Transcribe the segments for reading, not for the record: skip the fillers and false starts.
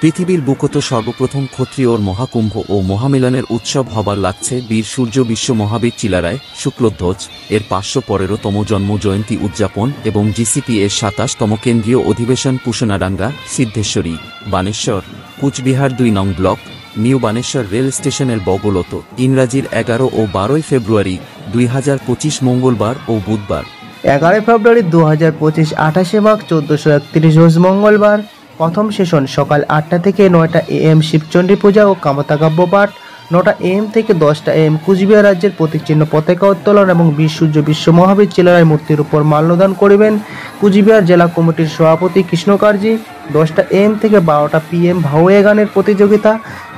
পৃথিবীর বুকত সর্বপ্রথম ক্ষত্রিয়র মহাকুম্ভ ও মহামিলনের উৎসব হবার লাগছে বীর সূর্য বিশ্ব মহাবীর চিলারায় শুক্লধ্বজ এর ৫১৫তম জন্ম জয়ন্তী উদযাপন এবং জিসিপি এর ২৭তম কেন্দ্রীয় অধিবেশন কুশনাডাঙ্গা সিদ্ধেশ্বরী বানেশ্বর কুচবিহার ২ নং ব্লক নিউ বানেশ্বর রেল স্টেশনের বগলত ইংরাজির ১১ ও ১২ ফেব্রুয়ারি ২০২৫ মঙ্গলবার ও বুধবার। ১১ ফেব্রুয়ারি ২০২৫ ২৮ মাঘ ১৪৩১ রোজ মঙ্গলবার। প্রথম সেশন সকাল ৮টা থেকে ৯টা AM শিবচণ্ডী পূজা ও কামতা কাব্য পাঠ, ৯টা AM থেকে 10টা AM কুচবিহার রাজ্যের প্রতীক চিহ্ন পতাকা উত্তোলন এবং বীর সূর্য বিশ্ব মহাবীর চিলারায় মূর্তির উপর মাল্যদান করিবেন কুচবিহার জেলা কমিটির সভাপতি কৃষ্ণ কার্জি। 10টা AM থেকে 12টা PM ভাওয়াইয়া গানের প্রতিযোগিতা।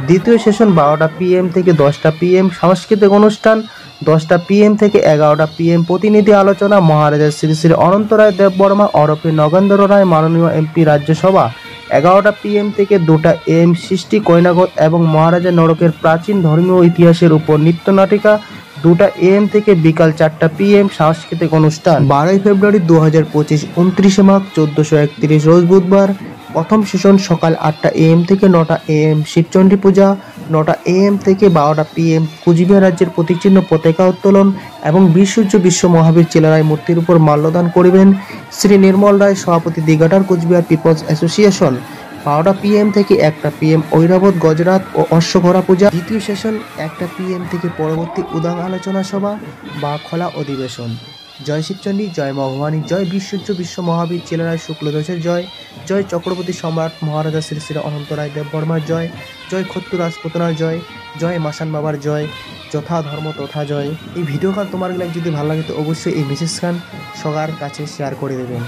দ্বিতীয় সেশন 12টা PM থেকে 10টা PM সাংস্কৃতিক অনুষ্ঠান। 10টা PM থেকে 11টা PM প্রতিনিধি আলোচনা মহারাজা শ্রী শ্রী অনন্ত রায় দেববর্মা ওরফে নগেন্দ্র রায় মাননীয় MP রাজ্যসভা। 11টা PM থেকে 2টা AM সৃষ্টি কৈনাগত এবং মহারাজা নরকের প্রাচীন ধর্মীয় ইতিহাসের উপর নৃত্যনাটিকা। 2টা AM থেকে বিকাল 4টা PM সাংস্কৃতিক অনুষ্ঠান। 12 ফেব্রুয়ারি 2025 29 মাঘ 1431 রোজ বুধবার। প্রথম সেশন সকাল 8টা AM থেকে 9টা AM শিবচণ্ডী পূজা। 9টা AM থেকে 12টা PM কুচবিহার রাজ্যের প্রতীকচিহ্ন পতাকা উত্তোলন এবং বীর সূর্য বিশ্ব মহাবীর চিলারায় মূর্তির উপর মাল্যদান করিবেন শ্রী নির্মল রায়, সভাপতি দিঘাটার কুচবিহার পিপলস অ্যাসোসিয়েশন। 12টা PM থেকে 1টা PM ঐরাবত গজরাত ও অশ্বঘোড়া পূজা। দ্বিতীয় সেশন 1টা PM থেকে পরবর্তী উদাং আলোচনা সভা বা খোলা অধিবেশন। জয় শিবচণ্ডী, জয় মা ভবানী, জয় বীর সূর্য বিশ্ব মহাবীর চিলারায় শুক্লধ্বজের জয়, জয় চক্রবর্তী সম্রাট মহারাজা শ্রী শ্রী অনন্ত রায় দেববর্মার জয়, জয় খত্তু রাজপুতনার জয়, জয় মাসান বাবার জয়, যথা ধর্ম তথা জয়। এই ভিডিও খান তোমার যদি ভালো লাগে তো অবশ্যই এই মেসেজ খান সবার কাছে শেয়ার করে দেবেন।